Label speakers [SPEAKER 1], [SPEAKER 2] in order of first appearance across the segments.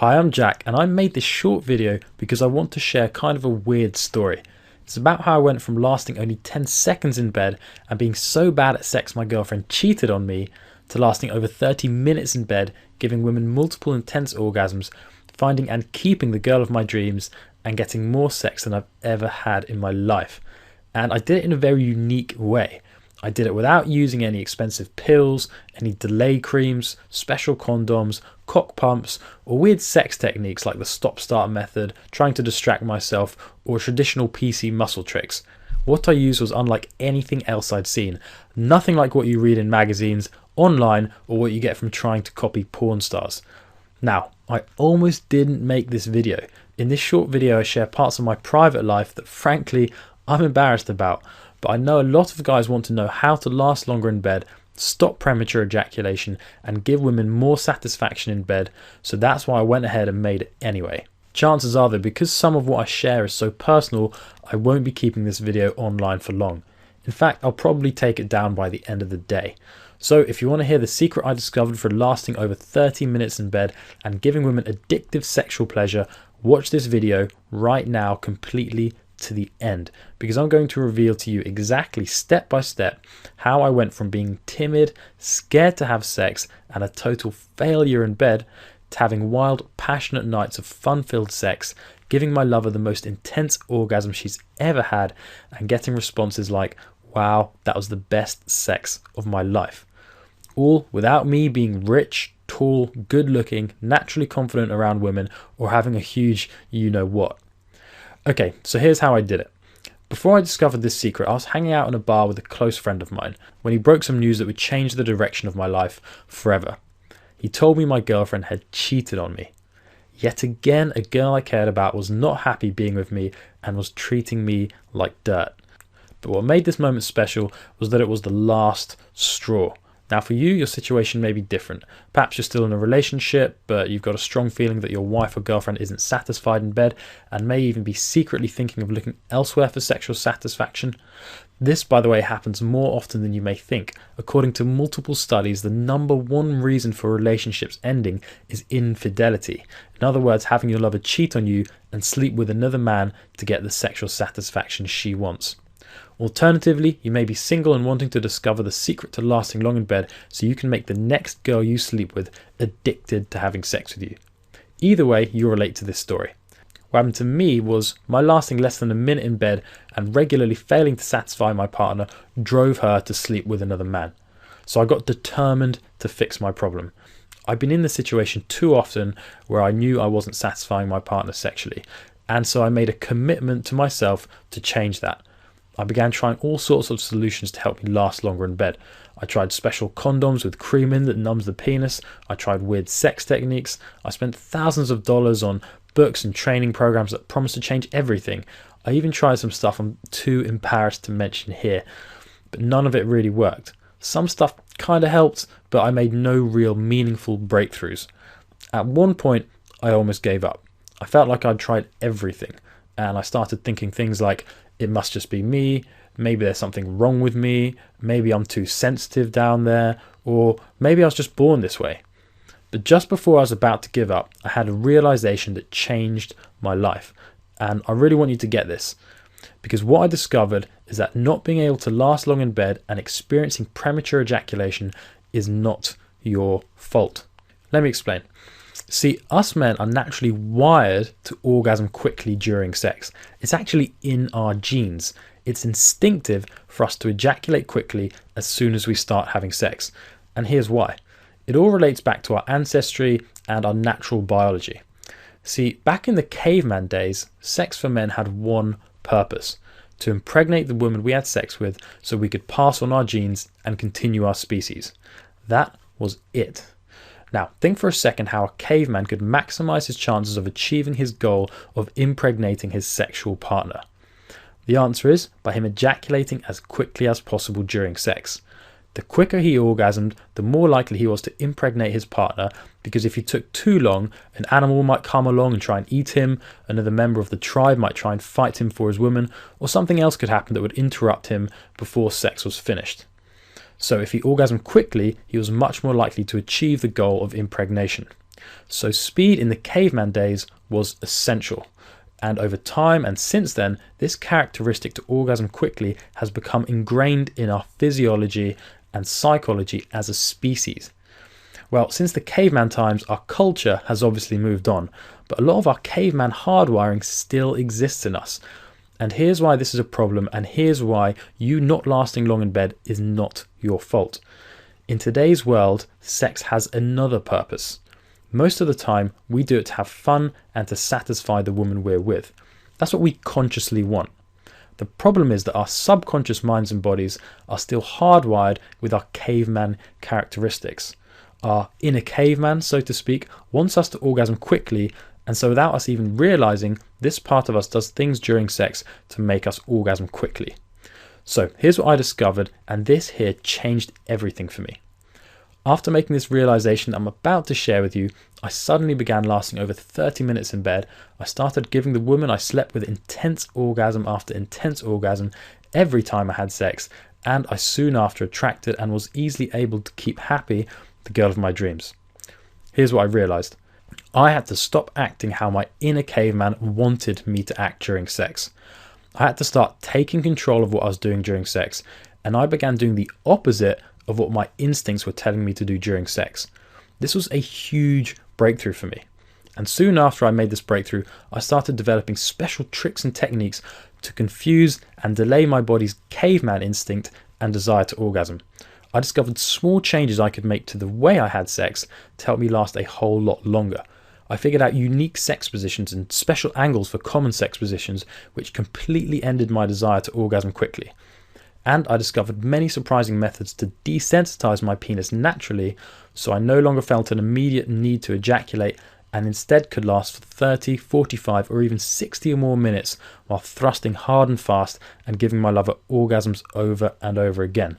[SPEAKER 1] Hi, I'm Jack, and I made this short video because I want to share kind of a weird story. It's about how I went from lasting only 10 seconds in bed and being so bad at sex my girlfriend cheated on me, to lasting over 30 minutes in bed, giving women multiple intense orgasms, finding and keeping the girl of my dreams, and getting more sex than I've ever had in my life. And I did it in a very unique way. I did it without using any expensive pills, any delay creams, special condoms, cock pumps, or weird sex techniques like the stop-start method, trying to distract myself, or traditional PC muscle tricks. What I used was unlike anything else I'd seen. Nothing like what you read in magazines, online, or what you get from trying to copy porn stars. Now, I almost didn't make this video. In this short video I share parts of my private life that frankly I'm embarrassed about. But I know a lot of guys want to know how to last longer in bed, stop premature ejaculation, and give women more satisfaction in bed, so that's why I went ahead and made it anyway. Chances are though, because some of what I share is so personal, I won't be keeping this video online for long. In fact, I'll probably take it down by the end of the day. So if you want to hear the secret I discovered for lasting over 30 minutes in bed and giving women addictive sexual pleasure, watch this video right now completely to the end, because I'm going to reveal to you exactly step by step how I went from being timid, scared to have sex, and a total failure in bed, to having wild, passionate nights of fun-filled sex, giving my lover the most intense orgasm she's ever had, and getting responses like, "Wow, that was the best sex of my life." All without me being rich, tall, good-looking, naturally confident around women, or having a huge you-know-what. Okay, so here's how I did it. Before I discovered this secret, I was hanging out in a bar with a close friend of mine when he broke some news that would change the direction of my life forever. He told me my girlfriend had cheated on me. Yet again, a girl I cared about was not happy being with me and was treating me like dirt. But what made this moment special was that it was the last straw. Now for you, your situation may be different. Perhaps you're still in a relationship, but you've got a strong feeling that your wife or girlfriend isn't satisfied in bed and may even be secretly thinking of looking elsewhere for sexual satisfaction. This, by the way, happens more often than you may think. According to multiple studies, the number one reason for relationships ending is infidelity. In other words, having your lover cheat on you and sleep with another man to get the sexual satisfaction she wants. Alternatively, you may be single and wanting to discover the secret to lasting long in bed so you can make the next girl you sleep with addicted to having sex with you. Either way, you'll relate to this story. What happened to me was my lasting less than a minute in bed and regularly failing to satisfy my partner drove her to sleep with another man. So I got determined to fix my problem. I've been in this situation too often where I knew I wasn't satisfying my partner sexually, and so I made a commitment to myself to change that. I began trying all sorts of solutions to help me last longer in bed. I tried special condoms with cream in that numbs the penis. I tried weird sex techniques. I spent thousands of dollars on books and training programs that promised to change everything. I even tried some stuff I'm too embarrassed to mention here, but none of it really worked. Some stuff kind of helped, but I made no real meaningful breakthroughs. At one point, I almost gave up. I felt like I'd tried everything, and I started thinking things like, it must just be me, maybe there's something wrong with me, maybe I'm too sensitive down there, or maybe I was just born this way. But just before I was about to give up, I had a realization that changed my life. And I really want you to get this, because what I discovered is that not being able to last long in bed and experiencing premature ejaculation is not your fault. Let me explain. See, us men are naturally wired to orgasm quickly during sex. It's actually in our genes. It's instinctive for us to ejaculate quickly as soon as we start having sex. And here's why. It all relates back to our ancestry and our natural biology. See, back in the caveman days, sex for men had one purpose: to impregnate the woman we had sex with so we could pass on our genes and continue our species. That was it. Now, think for a second how a caveman could maximize his chances of achieving his goal of impregnating his sexual partner. The answer is by him ejaculating as quickly as possible during sex. The quicker he orgasmed, the more likely he was to impregnate his partner, because if he took too long, an animal might come along and try and eat him, another member of the tribe might try and fight him for his woman, or something else could happen that would interrupt him before sex was finished. So if he orgasmed quickly, he was much more likely to achieve the goal of impregnation. So speed in the caveman days was essential. And over time and since then, this characteristic to orgasm quickly has become ingrained in our physiology and psychology as a species. Well, since the caveman times, our culture has obviously moved on, but a lot of our caveman hardwiring still exists in us. And here's why this is a problem, and here's why you not lasting long in bed is not your fault. In today's world, sex has another purpose. Most of the time, we do it to have fun and to satisfy the woman we're with. That's what we consciously want. The problem is that our subconscious minds and bodies are still hardwired with our caveman characteristics. Our inner caveman, so to speak, wants us to orgasm quickly, and so without us even realizing, this part of us does things during sex to make us orgasm quickly. So here's what I discovered, and this here changed everything for me. After making this realization I'm about to share with you, I suddenly began lasting over 30 minutes in bed. I started giving the woman I slept with intense orgasm after intense orgasm every time I had sex, and I soon after attracted and was easily able to keep happy the girl of my dreams. Here's what I realized. I had to stop acting how my inner caveman wanted me to act during sex. I had to start taking control of what I was doing during sex, and I began doing the opposite of what my instincts were telling me to do during sex. This was a huge breakthrough for me. And soon after I made this breakthrough, I started developing special tricks and techniques to confuse and delay my body's caveman instinct and desire to orgasm. I discovered small changes I could make to the way I had sex to help me last a whole lot longer. I figured out unique sex positions and special angles for common sex positions, which completely ended my desire to orgasm quickly. And I discovered many surprising methods to desensitize my penis naturally, so I no longer felt an immediate need to ejaculate and instead could last for 30, 45 or even 60 or more minutes while thrusting hard and fast and giving my lover orgasms over and over again.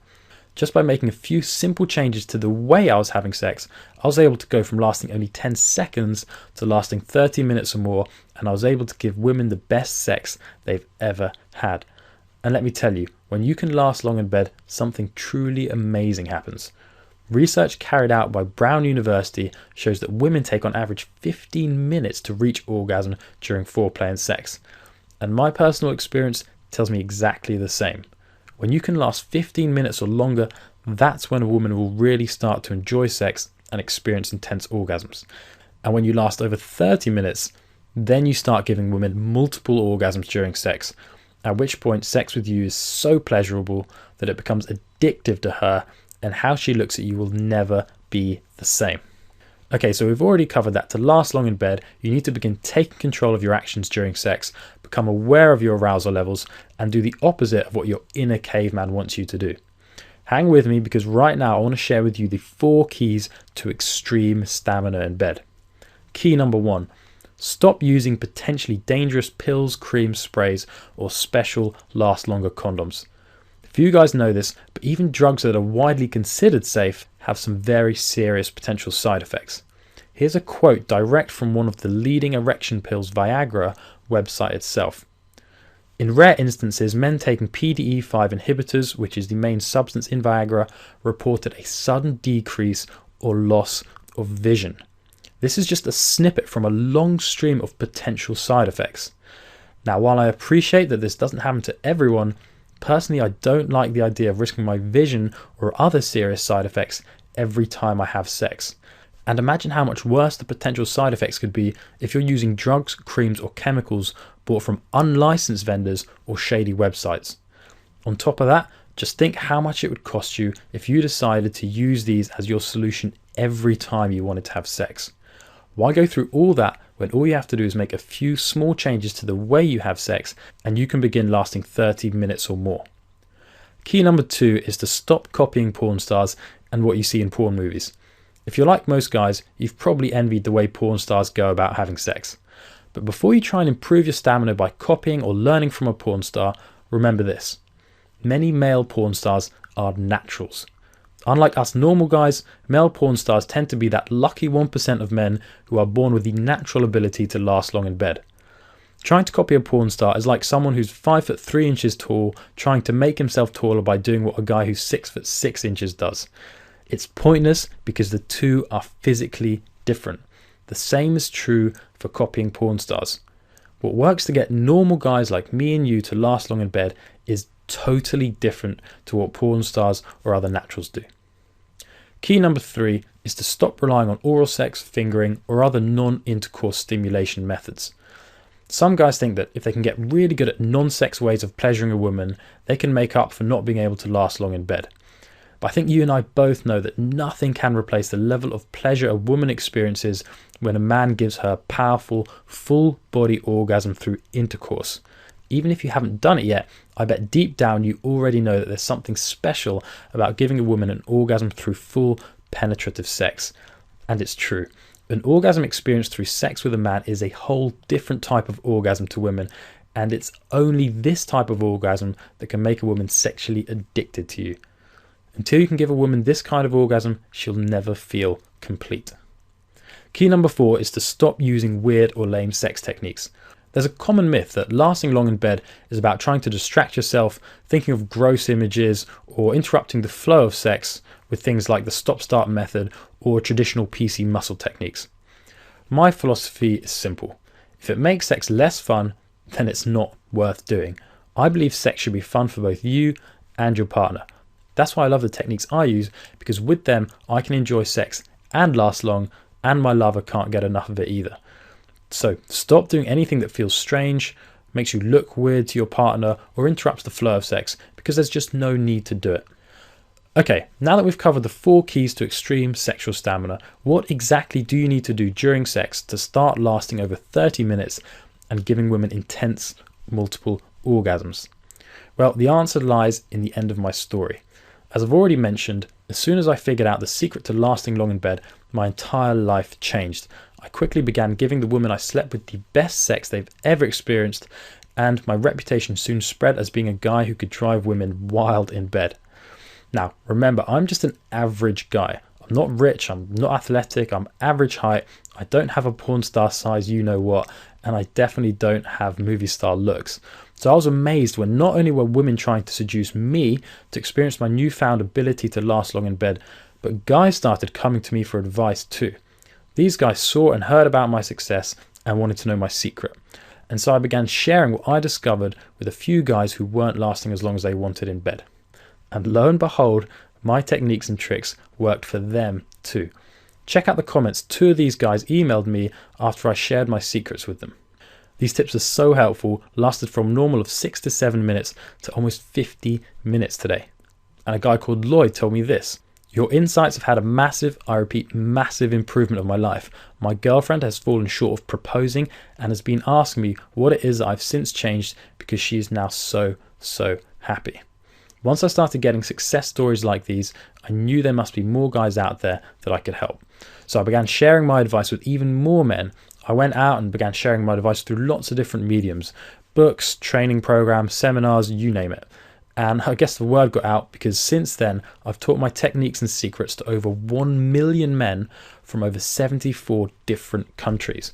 [SPEAKER 1] Just by making a few simple changes to the way I was having sex, I was able to go from lasting only 10 seconds to lasting 30 minutes or more, and I was able to give women the best sex they've ever had. And let me tell you, when you can last long in bed, something truly amazing happens. Research carried out by Brown University shows that women take on average 15 minutes to reach orgasm during foreplay and sex. And my personal experience tells me exactly the same. When you can last 15 minutes or longer, that's when a woman will really start to enjoy sex and experience intense orgasms. And when you last over 30 minutes, then you start giving women multiple orgasms during sex, at which point sex with you is so pleasurable that it becomes addictive to her, and how she looks at you will never be the same. Okay, so we've already covered that to last long in bed, you need to begin taking control of your actions during sex, become aware of your arousal levels, and do the opposite of what your inner caveman wants you to do. Hang with me, because right now I want to share with you the 4 keys to extreme stamina in bed. Key number 1. Stop using potentially dangerous pills, creams, sprays, or special last longer condoms. Few guys know this, but even drugs that are widely considered safe have some very serious potential side effects. Here's a quote direct from one of the leading erection pills, Viagra, website itself. In rare instances, men taking PDE5 inhibitors, which is the main substance in Viagra, reported a sudden decrease or loss of vision. This is just a snippet from a long stream of potential side effects. Now, while I appreciate that this doesn't happen to everyone, personally I don't like the idea of risking my vision or other serious side effects every time I have sex. And imagine how much worse the potential side effects could be if you're using drugs, creams or chemicals bought from unlicensed vendors or shady websites. On top of that, just think how much it would cost you if you decided to use these as your solution every time you wanted to have sex. Why go through all that when all you have to do is make a few small changes to the way you have sex and you can begin lasting 30 minutes or more? Key number 2 is to stop copying porn stars and what you see in porn movies. If you're like most guys, you've probably envied the way porn stars go about having sex. But before you try and improve your stamina by copying or learning from a porn star, remember this. Many male porn stars are naturals. Unlike us normal guys, male porn stars tend to be that lucky 1% of men who are born with the natural ability to last long in bed. Trying to copy a porn star is like someone who's 5'3" tall trying to make himself taller by doing what a guy who's 6'6" does. It's pointless because the two are physically different. The same is true for copying porn stars. What works to get normal guys like me and you to last long in bed is totally different to what porn stars or other naturals do. Key number 3 is to stop relying on oral sex, fingering, or other non-intercourse stimulation methods. Some guys think that if they can get really good at non-sex ways of pleasuring a woman, they can make up for not being able to last long in bed. But I think you and I both know that nothing can replace the level of pleasure a woman experiences when a man gives her a powerful, full-body orgasm through intercourse. Even if you haven't done it yet, I bet deep down you already know that there's something special about giving a woman an orgasm through full penetrative sex. And it's true. An orgasm experienced through sex with a man is a whole different type of orgasm to women, and it's only this type of orgasm that can make a woman sexually addicted to you. Until you can give a woman this kind of orgasm, she'll never feel complete. Key number 4 is to stop using weird or lame sex techniques. There's a common myth that lasting long in bed is about trying to distract yourself, thinking of gross images, or interrupting the flow of sex with things like the stop-start method or traditional PC muscle techniques. My philosophy is simple. If it makes sex less fun, then it's not worth doing. I believe sex should be fun for both you and your partner. That's why I love the techniques I use, because with them I can enjoy sex and last long, and my lover can't get enough of it either. So stop doing anything that feels strange, makes you look weird to your partner, or interrupts the flow of sex, because there's just no need to do it. Okay, now that we've covered the 4 keys to extreme sexual stamina, what exactly do you need to do during sex to start lasting over 30 minutes and giving women intense multiple orgasms? Well, the answer lies in the end of my story. As I've already mentioned, as soon as I figured out the secret to lasting long in bed, my entire life changed. I quickly began giving the women I slept with the best sex they've ever experienced, and my reputation soon spread as being a guy who could drive women wild in bed. Now, remember, I'm just an average guy. I'm not rich, I'm not athletic, I'm average height, I don't have a porn star size you know what, and I definitely don't have movie star looks. So I was amazed when not only were women trying to seduce me to experience my newfound ability to last long in bed, but guys started coming to me for advice too. These guys saw and heard about my success and wanted to know my secret. And so I began sharing what I discovered with a few guys who weren't lasting as long as they wanted in bed. And lo and behold, my techniques and tricks worked for them too. Check out the comments 2 of these guys emailed me after I shared my secrets with them. These tips are so helpful, lasted from normal of 6 to 7 minutes to almost 50 minutes today. And a guy called Lloyd told me this: "Your insights have had a massive, I repeat, massive improvement of my life. My girlfriend has fallen short of proposing and has been asking me what it is that I've since changed because she is now so happy." Once I started getting success stories like these, I knew there must be more guys out there that I could help. So I began sharing my advice with even more men. I went out and began sharing my advice through lots of different mediums: books, training programs, seminars, you name it. And I guess the word got out, because since then I've taught my techniques and secrets to over 1 million men from over 74 different countries.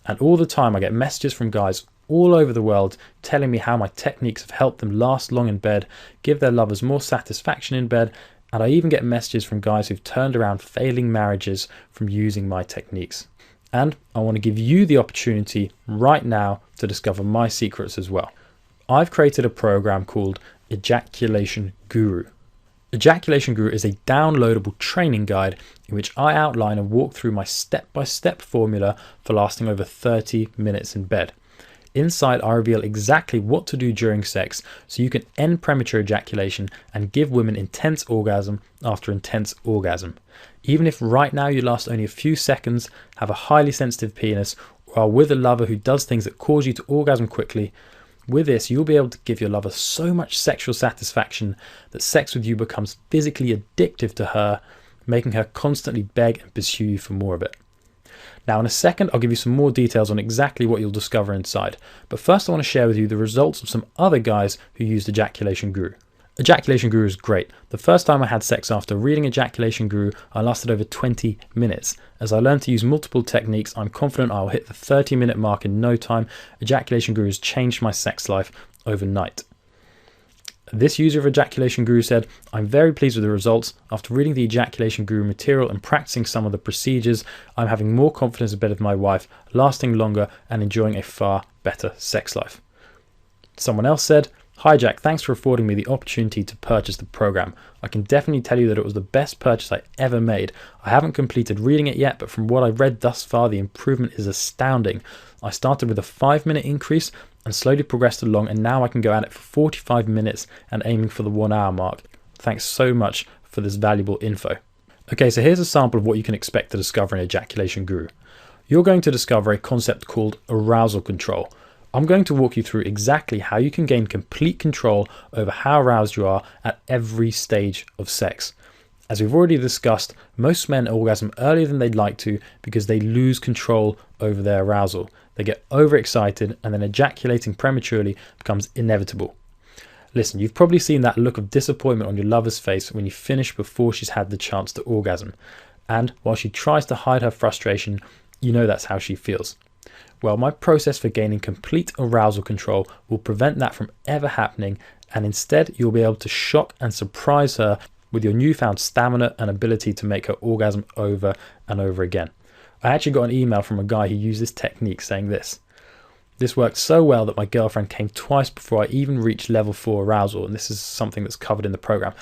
[SPEAKER 1] And all the time I get messages from guys all over the world telling me how my techniques have helped them last long in bed, give their lovers more satisfaction in bed, and I even get messages from guys who've turned around failing marriages from using my techniques. And I want to give you the opportunity right now to discover my secrets as well. I've created a program called Ejaculation Guru. Ejaculation Guru is a downloadable training guide in which I outline and walk through my step-by-step formula for lasting over 30 minutes in bed. Inside, I reveal exactly what to do during sex so you can end premature ejaculation and give women intense orgasm after intense orgasm. Even if right now you last only a few seconds, have a highly sensitive penis, or are with a lover who does things that cause you to orgasm quickly, with this you'll be able to give your lover so much sexual satisfaction that sex with you becomes physically addictive to her, making her constantly beg and pursue you for more of it. Now in a second I'll give you some more details on exactly what you'll discover inside, but first I want to share with you the results of some other guys who used Ejaculation Guru. Ejaculation Guru is great. The first time I had sex after reading Ejaculation Guru, I lasted over 20 minutes. As I learned to use multiple techniques, I'm confident I'll hit the 30-minute mark in no time. Ejaculation Guru has changed my sex life overnight. This user of Ejaculation Guru said, "I'm very pleased with the results. After reading the Ejaculation Guru material and practicing some of the procedures, I'm having more confidence in bed with my wife, lasting longer and enjoying a far better sex life." Someone else said, "Hi Jack, thanks for affording me the opportunity to purchase the program. I can definitely tell you that it was the best purchase I ever made. I haven't completed reading it yet, but from what I've read thus far, the improvement is astounding. I started with a 5-minute increase and slowly progressed along, and now I can go at it for 45 minutes and aiming for the 1 hour mark. Thanks so much for this valuable info." Okay, so here's a sample of what you can expect to discover in Ejaculation Guru. You're going to discover a concept called arousal control. I'm going to walk you through exactly how you can gain complete control over how aroused you are at every stage of sex. As we've already discussed, most men orgasm earlier than they'd like to because they lose control over their arousal. They get overexcited and then ejaculating prematurely becomes inevitable. Listen, you've probably seen that look of disappointment on your lover's face when you finish before she's had the chance to orgasm. And while she tries to hide her frustration, you know that's how she feels. Well, my process for gaining complete arousal control will prevent that from ever happening, and instead you'll be able to shock and surprise her with your newfound stamina and ability to make her orgasm over and over again. I actually got an email from a guy who used this technique saying this: "This worked so well that my girlfriend came twice before I even reached level 4 arousal," and this is something that's covered in the program,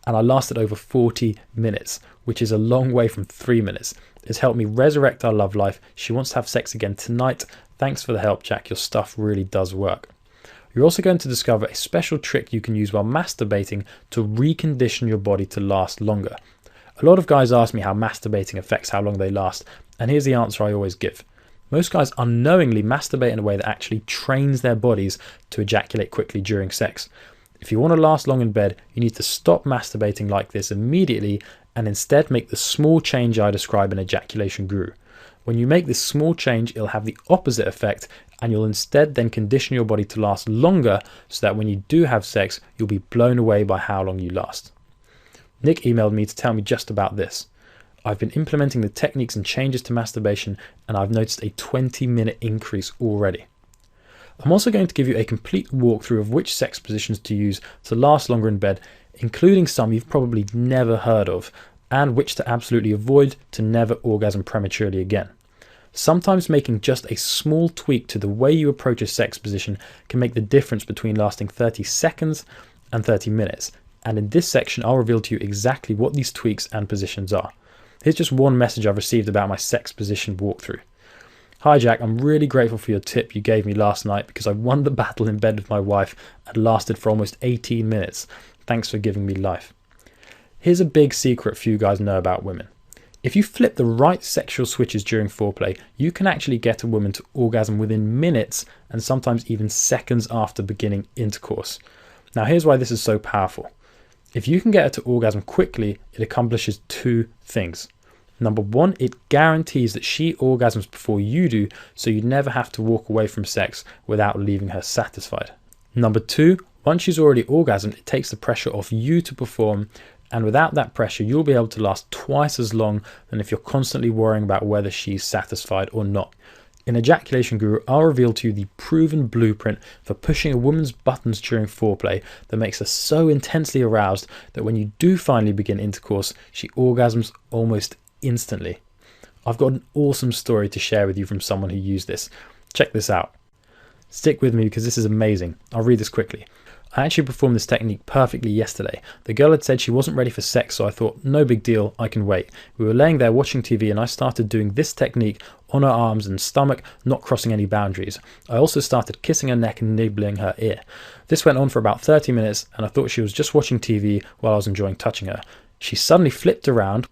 [SPEAKER 1] "and I lasted over 40 minutes, which is a long way from 3 minutes. It's helped me resurrect our love life. She wants to have sex again tonight. Thanks for the help, Jack. Your stuff really does work." You're also going to discover a special trick you can use while masturbating to recondition your body to last longer. A lot of guys ask me how masturbating affects how long they last, and here's the answer I always give. Most guys unknowingly masturbate in a way that actually trains their bodies to ejaculate quickly during sex. If you want to last long in bed, you need to stop masturbating like this immediately and instead make the small change I describe in Ejaculation Guru. When you make this small change, it'll have the opposite effect, and you'll instead then condition your body to last longer so that when you do have sex, you'll be blown away by how long you last. Nick emailed me to tell me just about this. "I've been implementing the techniques and changes to masturbation, and I've noticed a 20-minute increase already." I'm also going to give you a complete walkthrough of which sex positions to use to last longer in bed, including some you've probably never heard of, and which to absolutely avoid to never orgasm prematurely again. Sometimes making just a small tweak to the way you approach a sex position can make the difference between lasting 30 seconds and 30 minutes, and in this section I'll reveal to you exactly what these tweaks and positions are. Here's just one message I've received about my sex position walkthrough. "Hi Jack, I'm really grateful for your tip you gave me last night because I won the battle in bed with my wife and lasted for almost 18 minutes. Thanks for giving me life." Here's a big secret few guys know about women. If you flip the right sexual switches during foreplay, you can actually get a woman to orgasm within minutes and sometimes even seconds after beginning intercourse. Now here's why this is so powerful. If you can get her to orgasm quickly, it accomplishes 2 things. Number 1, it guarantees that she orgasms before you do, so you never have to walk away from sex without leaving her satisfied. Number 2, once she's already orgasmed, it takes the pressure off you to perform, and without that pressure, you'll be able to last twice as long than if you're constantly worrying about whether she's satisfied or not. In Ejaculation Guru, I'll reveal to you the proven blueprint for pushing a woman's buttons during foreplay that makes her so intensely aroused that when you do finally begin intercourse, she orgasms almost instantly. I've got an awesome story to share with you from someone who used this. Check this out. Stick with me because this is amazing. I'll read this quickly. "I actually performed this technique perfectly yesterday. The girl had said she wasn't ready for sex, so I thought, no big deal, I can wait. We were laying there watching TV and I started doing this technique on her arms and stomach, not crossing any boundaries. I also started kissing her neck and nibbling her ear. This went on for about 30 minutes and I thought she was just watching TV while I was enjoying touching her. She suddenly flipped around.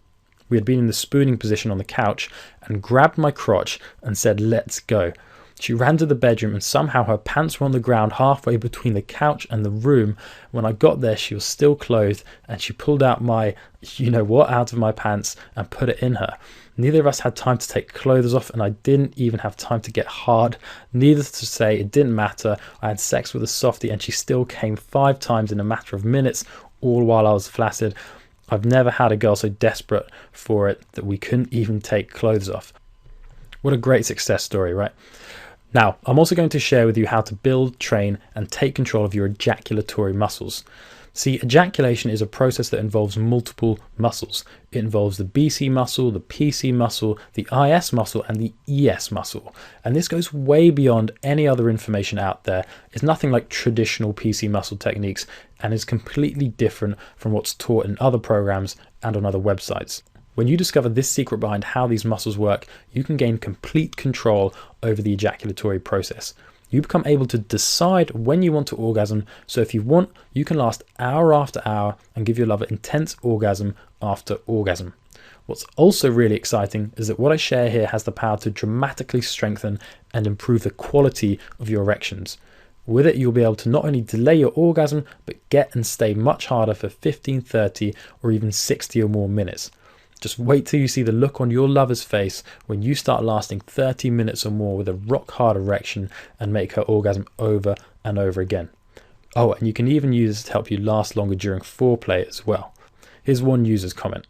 [SPEAKER 1] We had been in the spooning position on the couch and grabbed my crotch and said, 'Let's go.' She ran to the bedroom and somehow her pants were on the ground halfway between the couch and the room. When I got there, she was still clothed and she pulled out my you-know-what out of my pants and put it in her. Neither of us had time to take clothes off and I didn't even have time to get hard. Needless to say, it didn't matter. I had sex with a softie and she still came 5 times in a matter of minutes, all while I was flaccid. I've never had a girl so desperate for it that we couldn't even take clothes off." What a great success story, right? Now, I'm also going to share with you how to build, train, and take control of your ejaculatory muscles. See, ejaculation is a process that involves multiple muscles. It involves the BC muscle, the PC muscle, the IS muscle, and the ES muscle. And this goes way beyond any other information out there. It's nothing like traditional PC muscle techniques and is completely different from what's taught in other programs and on other websites. When you discover this secret behind how these muscles work, you can gain complete control over the ejaculatory process. You become able to decide when you want to orgasm, so if you want, you can last hour after hour and give your lover intense orgasm after orgasm. What's also really exciting is that what I share here has the power to dramatically strengthen and improve the quality of your erections. With it, you'll be able to not only delay your orgasm, but get and stay much harder for 15, 30, or even 60 or more minutes. Just wait till you see the look on your lover's face when you start lasting 30 minutes or more with a rock hard erection and make her orgasm over and over again. Oh, and you can even use this to help you last longer during foreplay as well. Here's one user's comment.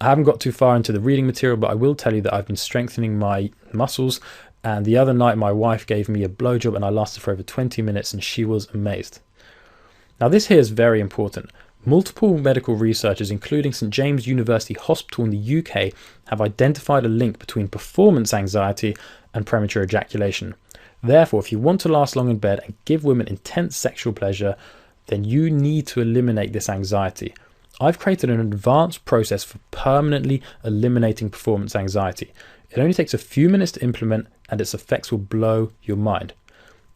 [SPEAKER 1] I haven't got too far into the reading material, but I will tell you that I've been strengthening my muscles, and the other night my wife gave me a blowjob and I lasted for over 20 minutes and she was amazed. Now this here is very important. Multiple medical researchers, including St James University Hospital in the UK, have identified a link between performance anxiety and premature ejaculation. Therefore, if you want to last long in bed and give women intense sexual pleasure, then you need to eliminate this anxiety. I've created an advanced process for permanently eliminating performance anxiety. It only takes a few minutes to implement and its effects will blow your mind.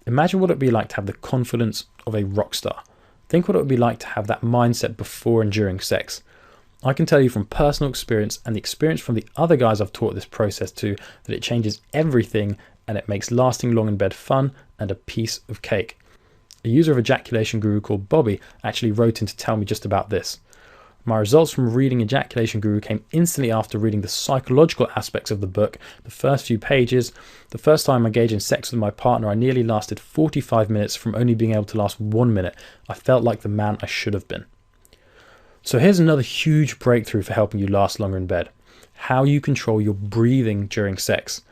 [SPEAKER 1] Imagine what it would be like to have the confidence of a rock star. Think what it would be like to have that mindset before and during sex. I can tell you from personal experience and the experience from the other guys I've taught this process to that it changes everything and it makes lasting long in bed fun and a piece of cake. A user of Ejaculation Guru called Bobby actually wrote in to tell me just about this. My results from reading Ejaculation Guru came instantly after reading the psychological aspects of the book. The first few pages, the first time I engaged in sex with my partner, I nearly lasted 45 minutes from only being able to last 1 minute. I felt like the man I should have been. So here's another huge breakthrough for helping you last longer in bed. How you control your breathing during sex.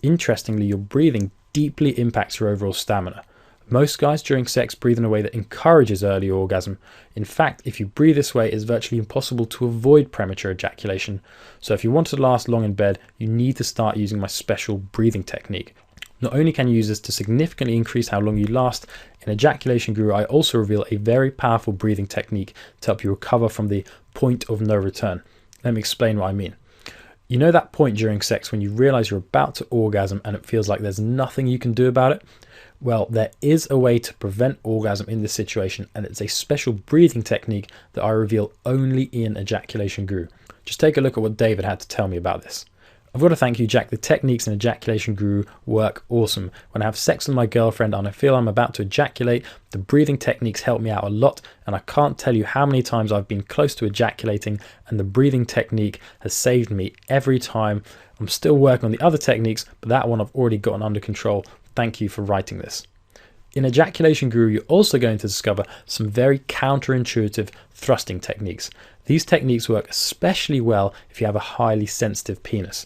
[SPEAKER 1] Interestingly, your breathing deeply impacts your overall stamina. Most guys during sex breathe in a way that encourages early orgasm. In fact, if you breathe this way, it's virtually impossible to avoid premature ejaculation. So if you want to last long in bed, you need to start using my special breathing technique. Not only can you use this to significantly increase how long you last, in Ejaculation Guru I also reveal a very powerful breathing technique to help you recover from the point of no return. Let me explain what I mean. You know that point during sex when you realize you're about to orgasm and it feels like there's nothing you can do about it? Well, there is a way to prevent orgasm in this situation, and it's a special breathing technique that I reveal only in Ejaculation Guru. Just take a look at what David had to tell me about this. I've got to thank you, Jack. The techniques in Ejaculation Guru work awesome. When I have sex with my girlfriend and I feel I'm about to ejaculate, the breathing techniques help me out a lot, and I can't tell you how many times I've been close to ejaculating and the breathing technique has saved me every time. I'm still working on the other techniques, but that one I've already gotten under control. Thank you for writing this. In Ejaculation Guru, you're also going to discover some very counterintuitive thrusting techniques. These techniques work especially well if you have a highly sensitive penis.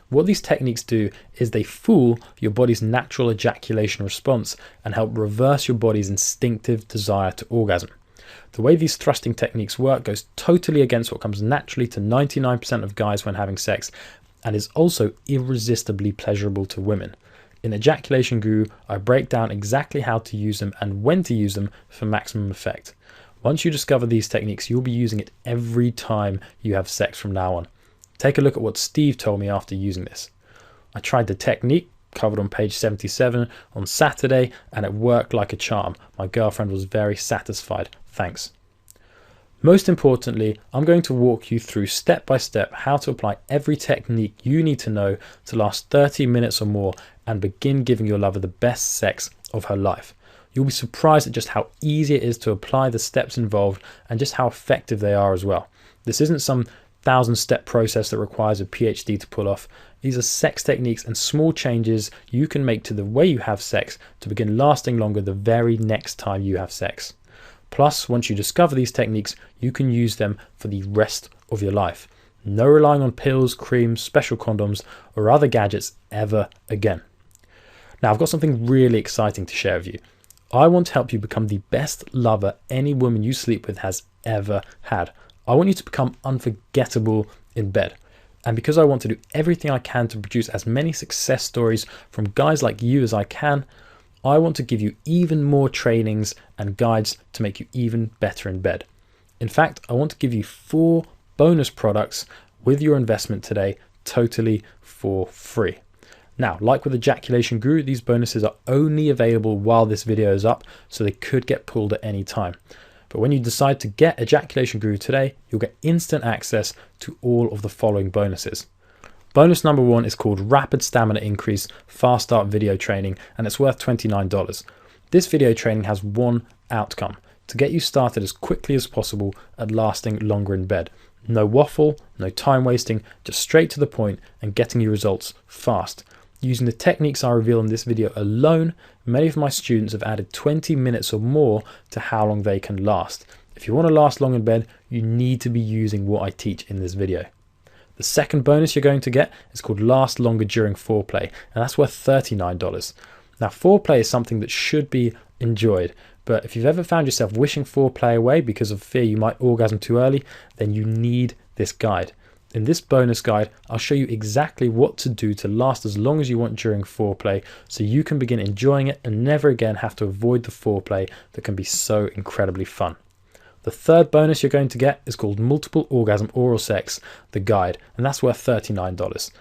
[SPEAKER 1] What these techniques do is they fool your body's natural ejaculation response and help reverse your body's instinctive desire to orgasm. The way these thrusting techniques work goes totally against what comes naturally to 99% of guys when having sex, and is also irresistibly pleasurable to women. In Ejaculation Guru, I break down exactly how to use them and when to use them for maximum effect. Once you discover these techniques, you'll be using it every time you have sex from now on. Take a look at what Steve told me after using this. I tried the technique, covered on page 77, on Saturday, and it worked like a charm. My girlfriend was very satisfied. Thanks. Most importantly, I'm going to walk you through step by step how to apply every technique you need to know to last 30 minutes or more and begin giving your lover the best sex of her life. You'll be surprised at just how easy it is to apply the steps involved and just how effective they are as well. This isn't some 1,000-step process that requires a PhD to pull off. These are sex techniques and small changes you can make to the way you have sex to begin lasting longer the very next time you have sex. Plus, once you discover these techniques, you can use them for the rest of your life. No relying on pills, creams, special condoms, or other gadgets ever again. Now, I've got something really exciting to share with you. I want to help you become the best lover any woman you sleep with has ever had. I want you to become unforgettable in bed. And because I want to do everything I can to produce as many success stories from guys like you as I can, I want to give you even more trainings and guides to make you even better in bed. In fact, I want to give you 4 bonus products with your investment today, totally for free. Now, like with Ejaculation Guru, these bonuses are only available while this video is up, so they could get pulled at any time. But when you decide to get Ejaculation Guru today, you'll get instant access to all of the following bonuses. Bonus number 1 is called Rapid Stamina Increase Fast Start Video Training, and it's worth $29. This video training has one outcome: to get you started as quickly as possible at lasting longer in bed. No waffle, no time wasting, just straight to the point and getting you results fast. Using the techniques I reveal in this video alone, many of my students have added 20 minutes or more to how long they can last. If you want to last long in bed, you need to be using what I teach in this video. The second bonus you're going to get is called Last Longer During Foreplay, and that's worth $39. Now, foreplay is something that should be enjoyed, but if you've ever found yourself wishing foreplay away because of fear you might orgasm too early, then you need this guide. In this bonus guide, I'll show you exactly what to do to last as long as you want during foreplay, so you can begin enjoying it and never again have to avoid the foreplay that can be so incredibly fun. The third bonus you're going to get is called Multiple Orgasm Oral Sex, the guide, and that's worth $39.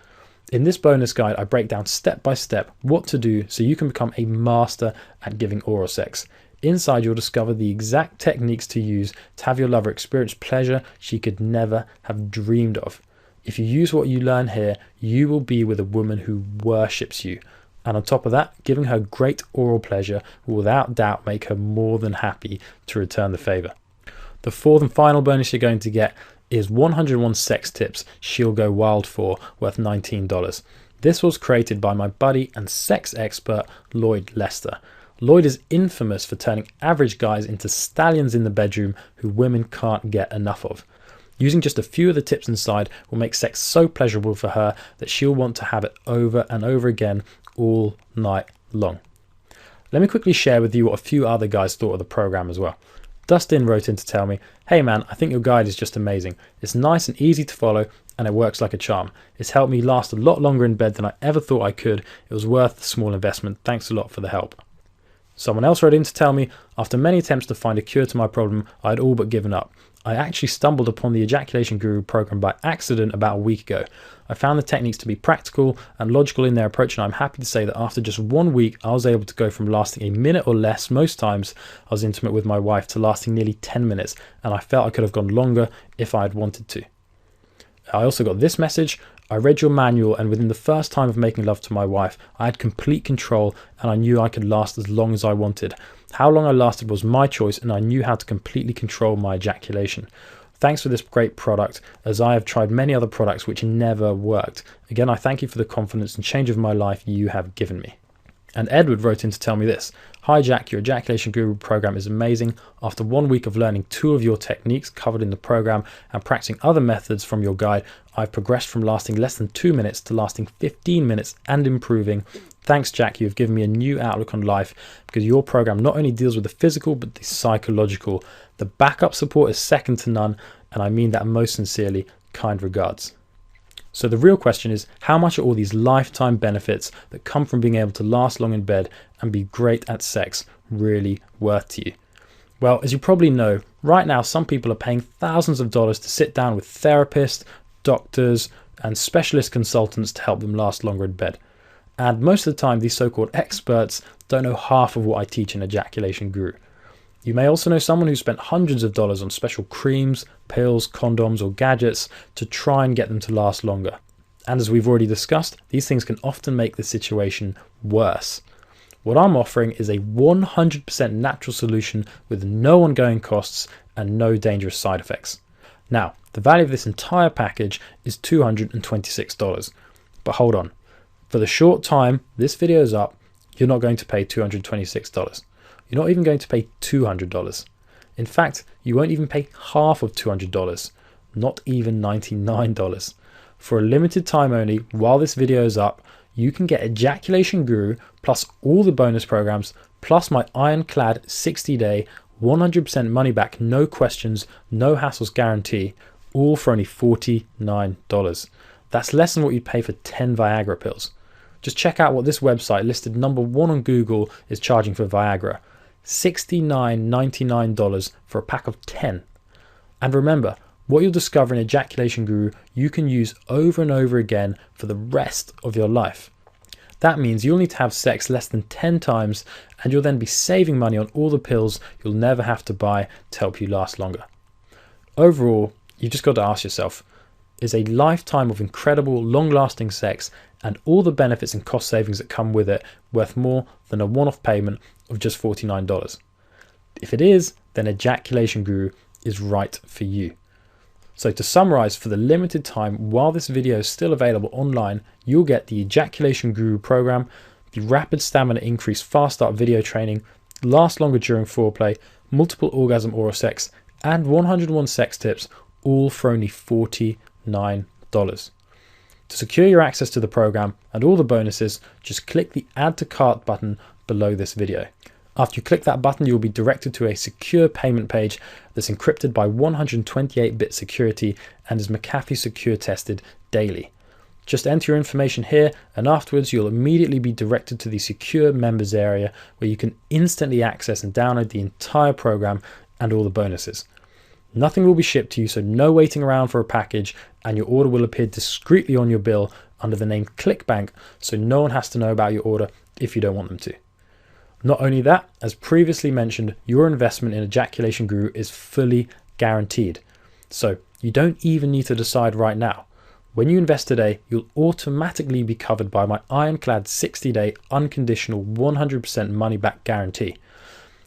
[SPEAKER 1] In this bonus guide, I break down step by step what to do so you can become a master at giving oral sex. Inside, you'll discover the exact techniques to use to have your lover experience pleasure she could never have dreamed of. If you use what you learn here, you will be with a woman who worships you. And on top of that, giving her great oral pleasure will without doubt make her more than happy to return the favor. The fourth and final bonus you're going to get is 101 sex tips she'll go wild for, worth $19. This was created by my buddy and sex expert, Lloyd Lester. Lloyd is infamous for turning average guys into stallions in the bedroom who women can't get enough of. Using just a few of the tips inside will make sex so pleasurable for her that she'll want to have it over and over again all night long. Let me quickly share with you what a few other guys thought of the program as well. Dustin wrote in to tell me, "Hey man, I think your guide is just amazing. It's nice and easy to follow and it works like a charm. It's helped me last a lot longer in bed than I ever thought I could. It was worth the small investment. Thanks a lot for the help." Someone else wrote in to tell me, "After many attempts to find a cure to my problem, I had all but given up. I actually stumbled upon the Ejaculation Guru program by accident about a week ago. I found the techniques to be practical and logical in their approach, and I'm happy to say that after just 1 week, I was able to go from lasting a minute or less most times I was intimate with my wife to lasting nearly 10 minutes, and I felt I could have gone longer if I had wanted to." I also got this message: "I read your manual, and within the first time of making love to my wife, I had complete control and I knew I could last as long as I wanted. How long I lasted was my choice, and I knew how to completely control my ejaculation. Thanks for this great product, as I have tried many other products which never worked. Again, I thank you for the confidence and change of my life you have given me." And Edward wrote in to tell me this: "Hi Jack, your Ejaculation Guru program is amazing. After 1 week of learning 2 of your techniques covered in the program and practicing other methods from your guide, I've progressed from lasting less than 2 minutes to lasting 15 minutes and improving. Thanks Jack, you have given me a new outlook on life because your program not only deals with the physical but the psychological. The backup support is second to none, and I mean that most sincerely. Kind regards." So the real question is, how much are all these lifetime benefits that come from being able to last long in bed and be great at sex really worth to you? Well, as you probably know, right now some people are paying thousands of dollars to sit down with therapists, doctors, and specialist consultants to help them last longer in bed. And most of the time, these so-called experts don't know half of what I teach in Ejaculation Guru. You may also know someone who spent hundreds of dollars on special creams, pills, condoms, or gadgets to try and get them to last longer. And as we've already discussed, these things can often make the situation worse. What I'm offering is a 100% natural solution with no ongoing costs and no dangerous side effects. Now, the value of this entire package is $226. But hold on. For the short time this video is up, you're not going to pay $226. You're not even going to pay $200. In fact, you won't even pay half of $200, not even $99. For a limited time only, while this video is up, you can get Ejaculation Guru plus all the bonus programs, plus my ironclad 60-day, 100% money back, no questions, no hassles guarantee, all for only $49. That's less than what you'd pay for 10 Viagra pills. Just check out what this website listed #1 on Google is charging for Viagra. $69.99 for a pack of 10. And remember, what you'll discover in Ejaculation Guru, you can use over and over again for the rest of your life. That means you'll need to have sex less than 10 times, and you'll then be saving money on all the pills you'll never have to buy to help you last longer. Overall, you've just got to ask yourself, is a lifetime of incredible, long-lasting sex and all the benefits and cost savings that come with it worth more than a one-off payment of just $49? If it is, then Ejaculation Guru is right for you. So to summarize, for the limited time while this video is still available online, you'll get the Ejaculation Guru program, the rapid stamina increase fast start video training, last longer during foreplay, multiple orgasm oral sex, and 101 sex tips, all for only $49. To secure your access to the program and all the bonuses, just click the add to cart button below this video. After you click that button, you'll be directed to a secure payment page that's encrypted by 128-bit security and is McAfee secure tested daily. Just enter your information here, and afterwards you'll immediately be directed to the secure members area where you can instantly access and download the entire program and all the bonuses. Nothing will be shipped to you, so no waiting around for a package, and your order will appear discreetly on your bill under the name ClickBank, so no one has to know about your order if you don't want them to. Not only that, as previously mentioned, your investment in Ejaculation Guru is fully guaranteed. So you don't even need to decide right now. When you invest today, you'll automatically be covered by my ironclad 60-day unconditional 100% money back guarantee.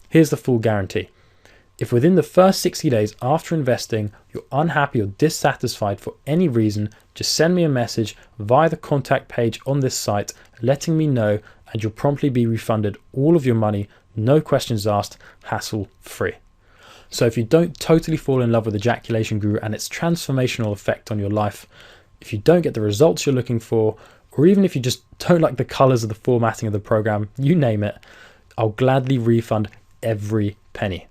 [SPEAKER 1] Here's the full guarantee. If within the first 60 days after investing, you're unhappy or dissatisfied for any reason, just send me a message via the contact page on this site, letting me know, and you'll promptly be refunded all of your money, no questions asked, hassle free. So if you don't totally fall in love with Ejaculation Guru and its transformational effect on your life, if you don't get the results you're looking for, or even if you just don't like the colors of the formatting of the program, you name it, I'll gladly refund every penny.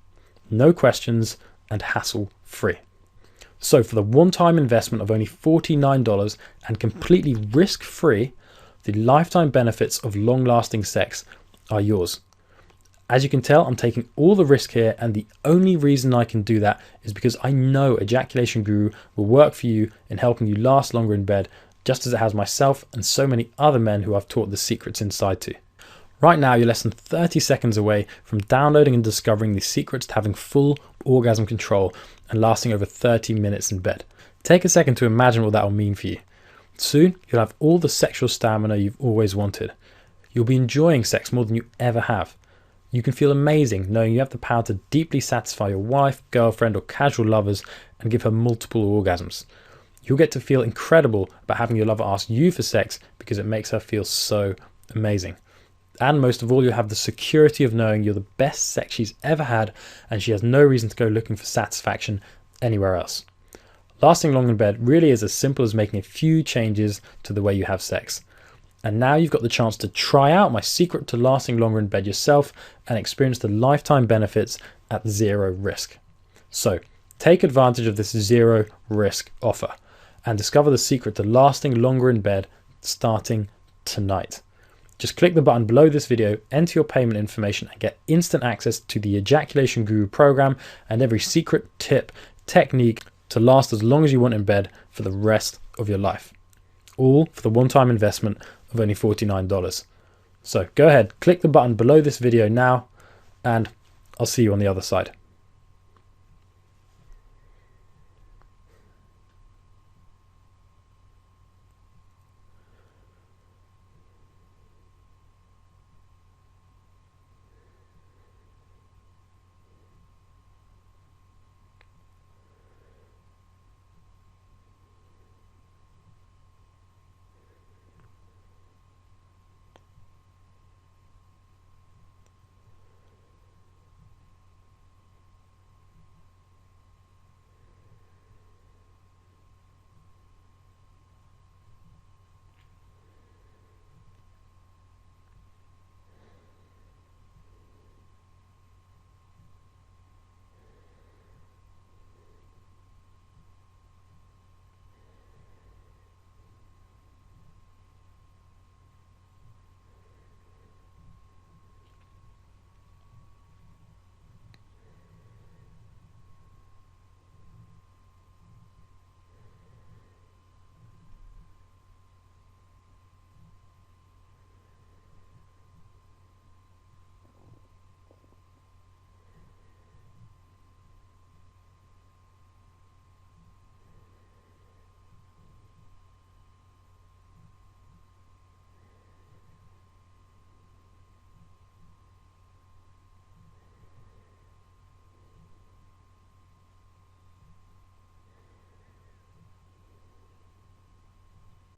[SPEAKER 1] No questions and hassle free. So for the one-time investment of only $49 and completely risk-free, the lifetime benefits of long-lasting sex are yours. As you can tell, I'm taking all the risk here, and the only reason I can do that is because I know Ejaculation Guru will work for you in helping you last longer in bed, just as it has myself and so many other men who I've taught the secrets inside to. Right now, you're less than 30 seconds away from downloading and discovering the secrets to having full orgasm control and lasting over 30 minutes in bed. Take a second to imagine what that will mean for you. Soon, you'll have all the sexual stamina you've always wanted. You'll be enjoying sex more than you ever have. You can feel amazing knowing you have the power to deeply satisfy your wife, girlfriend, or casual lovers and give her multiple orgasms. You'll get to feel incredible about having your lover ask you for sex because it makes her feel so amazing. And most of all, you'll have the security of knowing you're the best sex she's ever had and she has no reason to go looking for satisfaction anywhere else. Lasting long in bed really is as simple as making a few changes to the way you have sex. And now you've got the chance to try out my secret to lasting longer in bed yourself and experience the lifetime benefits at zero risk. So take advantage of this zero risk offer and discover the secret to lasting longer in bed starting tonight. Just click the button below this video, enter your payment information, and get instant access to the Ejaculation Guru program and every secret, tip, technique to last as long as you want in bed for the rest of your life. All for the one-time investment of only $49. So go ahead, click the button below this video now, and I'll see you on the other side.